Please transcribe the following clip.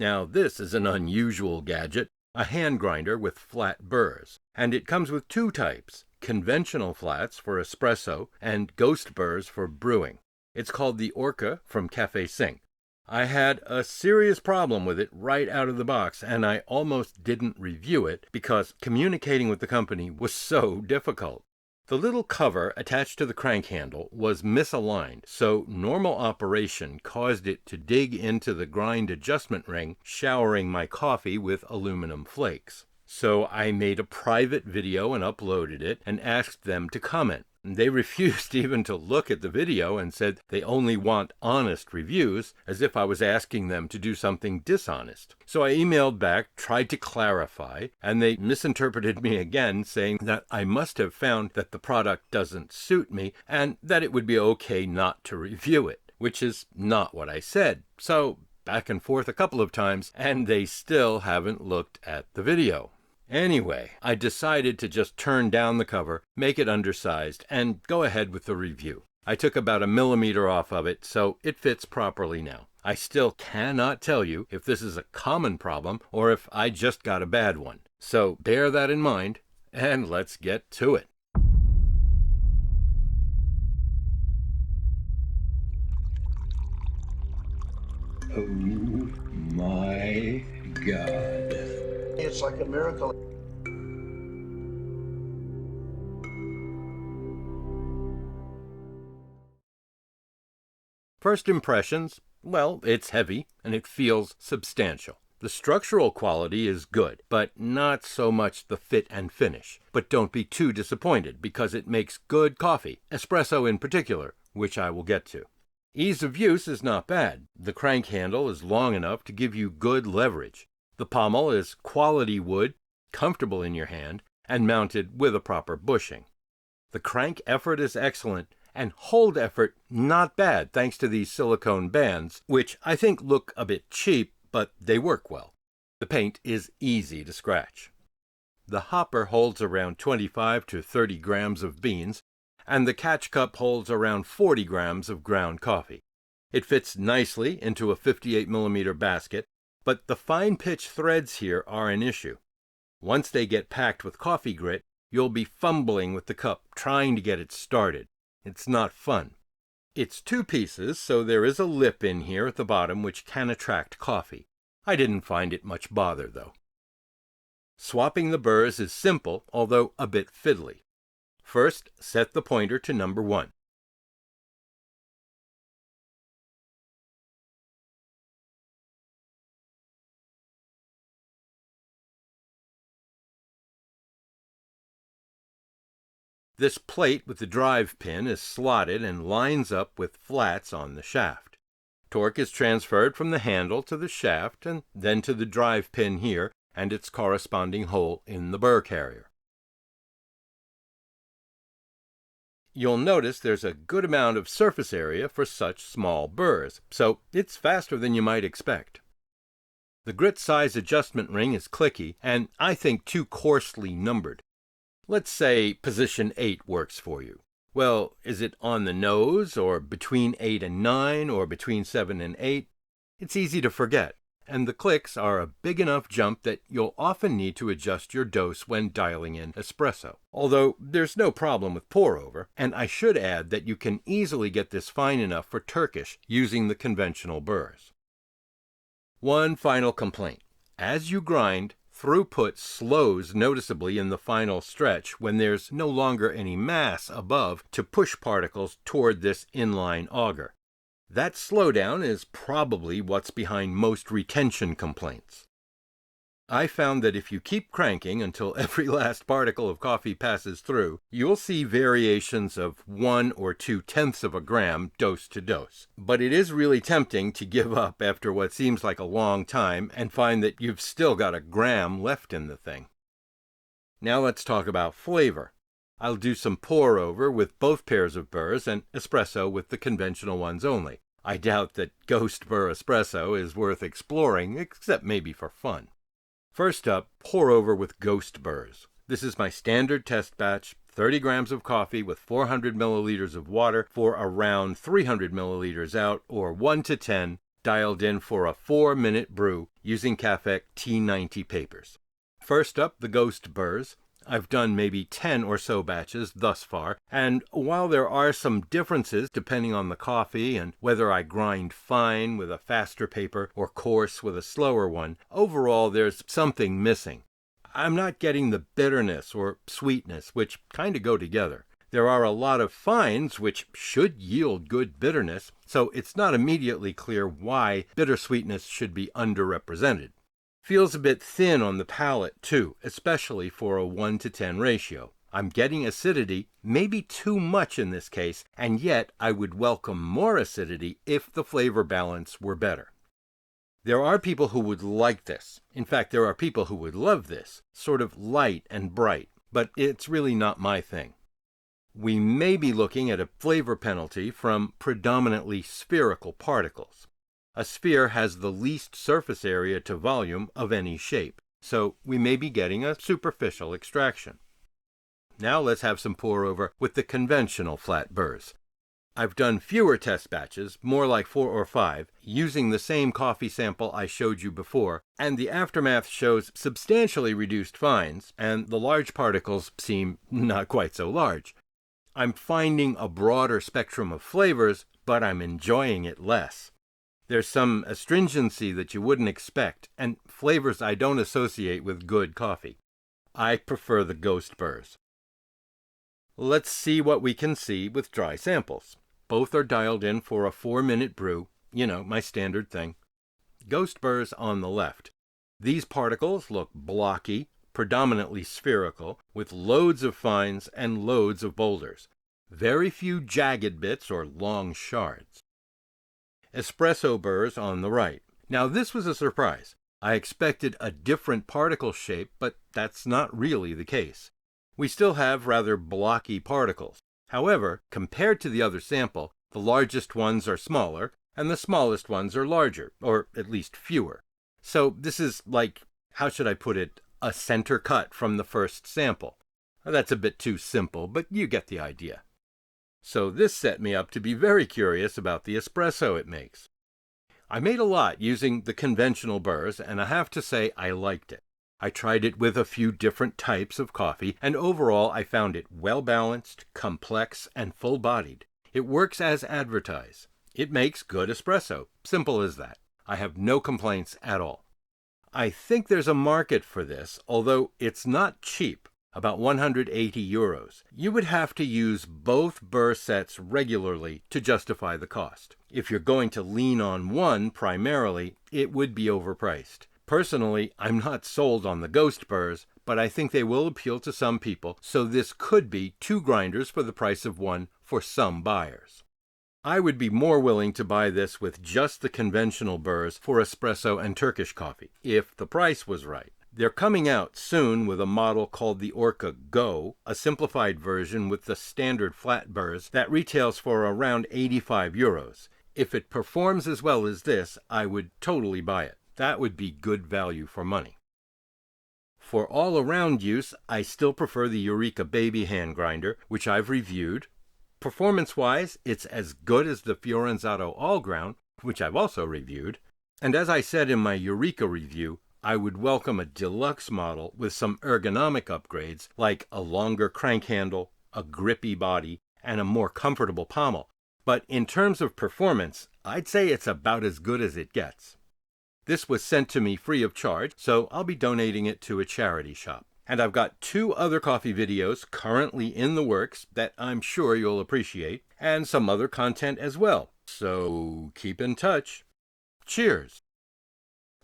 Now this is an unusual gadget, a hand grinder with flat burrs, and it comes with two types, conventional flats for espresso and ghost burrs for brewing. It's called the Orca from Cafesing. I had a serious problem with it right out of the box, and I almost didn't review it because communicating with the company was so difficult. The little cover attached to the crank handle was misaligned, so normal operation caused it to dig into the grind adjustment ring, showering my coffee with aluminum flakes. So I made a private video and uploaded it and asked them to comment. They refused even to look at the video and said they only want honest reviews, as if I was asking them to do something dishonest. So I emailed back, tried to clarify, and they misinterpreted me again, saying that I must have found that the product doesn't suit me and that it would be okay not to review it, which is not what I said. So back and forth a couple of times, and they still haven't looked at the video. Anyway, I decided to just turn down the cover, make it undersized, and go ahead with the review. I took about 1 millimeter off of it, so it fits properly now. I still cannot tell you if this is a common problem or if I just got a bad one. So bear that in mind, and let's get to it. Oh my God. It's like a miracle. First impressions, well, it's heavy and it feels substantial. The structural quality is good, but not so much the fit and finish. But don't be too disappointed because it makes good coffee, espresso in particular, which I will get to. Ease of use is not bad. The crank handle is long enough to give you good leverage. The pommel is quality wood, comfortable in your hand, and mounted with a proper bushing. The crank effort is excellent, and hold effort not bad thanks to these silicone bands, which I think look a bit cheap, but they work well. The paint is easy to scratch. The hopper holds around 25 to 30 grams of beans, and the catch cup holds around 40 grams of ground coffee. It fits nicely into a 58 millimeter basket, but the fine pitch threads here are an issue. Once they get packed with coffee grit, you'll be fumbling with the cup trying to get it started. It's not fun. It's two pieces, so there is a lip in here at the bottom which can attract coffee. I didn't find it much bother, though. Swapping the burrs is simple, although a bit fiddly. First, set the pointer to number 1. This plate with the drive pin is slotted and lines up with flats on the shaft. Torque is transferred from the handle to the shaft and then to the drive pin here and its corresponding hole in the burr carrier. You'll notice there's a good amount of surface area for such small burrs, so it's faster than you might expect. The grit size adjustment ring is clicky and I think too coarsely numbered. Let's say position 8 works for you. Well, is it on the nose, or between 8 and 9, or between 7 and 8? It's easy to forget, and the clicks are a big enough jump that you'll often need to adjust your dose when dialing in espresso. Although there's no problem with pour-over, and I should add that you can easily get this fine enough for Turkish using the conventional burrs. One final complaint. As you grind, throughput slows noticeably in the final stretch when there's no longer any mass above to push particles toward this inline auger. That slowdown is probably what's behind most retention complaints. I found that if you keep cranking until every last particle of coffee passes through, you'll see variations of 1 or 2/10 of a gram dose to dose. But it is really tempting to give up after what seems like a long time and find that you've still got a gram left in the thing. Now let's talk about flavor. I'll do some pour over with both pairs of burrs and espresso with the conventional ones only. I doubt that ghost burr espresso is worth exploring, except maybe for fun. First up, pour over with ghost burrs. This is my standard test batch, 30 grams of coffee with 400 milliliters of water for around 300 milliliters out, or 1 to 10, dialed in for a 4-minute brew using Café T90 papers. First up, the Ghost burrs. I've done maybe 10 or so batches thus far, and while there are some differences depending on the coffee and whether I grind fine with a faster paper or coarse with a slower one, overall there's something missing. I'm not getting the bitterness or sweetness, which kind of go together. There are a lot of fines which should yield good bitterness, so it's not immediately clear why bittersweetness should be underrepresented. Feels a bit thin on the palate too, especially for a 1:10 ratio. I'm getting acidity, maybe too much in this case, and yet I would welcome more acidity if the flavor balance were better. There are people who would like this. In fact, there are people who would love this, sort of light and bright, but it's really not my thing. We may be looking at a flavor penalty from predominantly spherical particles. A sphere has the least surface area to volume of any shape, so we may be getting a superficial extraction. Now let's have some pour over with the conventional flat burrs. I've done fewer test batches, more like 4 or 5, using the same coffee sample I showed you before, and the aftermath shows substantially reduced fines, and the large particles seem not quite so large. I'm finding a broader spectrum of flavors, but I'm enjoying it less. There's some astringency that you wouldn't expect, and flavors I don't associate with good coffee. I prefer the Ghost burrs. Let's see what we can see with dry samples. Both are dialed in for a 4-minute brew, my standard thing. Ghost burrs on the left. These particles look blocky, predominantly spherical, with loads of fines and loads of boulders. Very few jagged bits or long shards. Espresso burrs on the right. Now this was a surprise. I expected a different particle shape, but that's not really the case. We still have rather blocky particles. However, compared to the other sample, the largest ones are smaller, and the smallest ones are larger, or at least fewer. So this is like, how should I put it, a center cut from the first sample. That's a bit too simple, but you get the idea. So this set me up to be very curious about the espresso it makes. I made a lot using the conventional burrs, and I have to say I liked it. I tried it with a few different types of coffee, and overall I found it well-balanced, complex, and full-bodied. It works as advertised. It makes good espresso. Simple as that. I have no complaints at all. I think there's a market for this, although it's not cheap. About 180 euros. You would have to use both burr sets regularly to justify the cost. If you're going to lean on one primarily, it would be overpriced. Personally, I'm not sold on the Ghost burrs, but I think they will appeal to some people, so this could be 2 grinders for the price of one for some buyers. I would be more willing to buy this with just the conventional burrs for espresso and Turkish coffee, if the price was right. They're coming out soon with a model called the Orca Go, a simplified version with the standard flat burrs that retails for around 85 euros. If it performs as well as this, I would totally buy it. That would be good value for money. For all-around use, I still prefer the Eureka Baby hand grinder, which I've reviewed. Performance-wise, it's as good as the Fiorenzato All-Ground, which I've also reviewed. And as I said in my Eureka review, I would welcome a deluxe model with some ergonomic upgrades like a longer crank handle, a grippy body, and a more comfortable pommel. But in terms of performance, I'd say it's about as good as it gets. This was sent to me free of charge, so I'll be donating it to a charity shop. And I've got 2 other coffee videos currently in the works that I'm sure you'll appreciate, and some other content as well. So keep in touch. Cheers!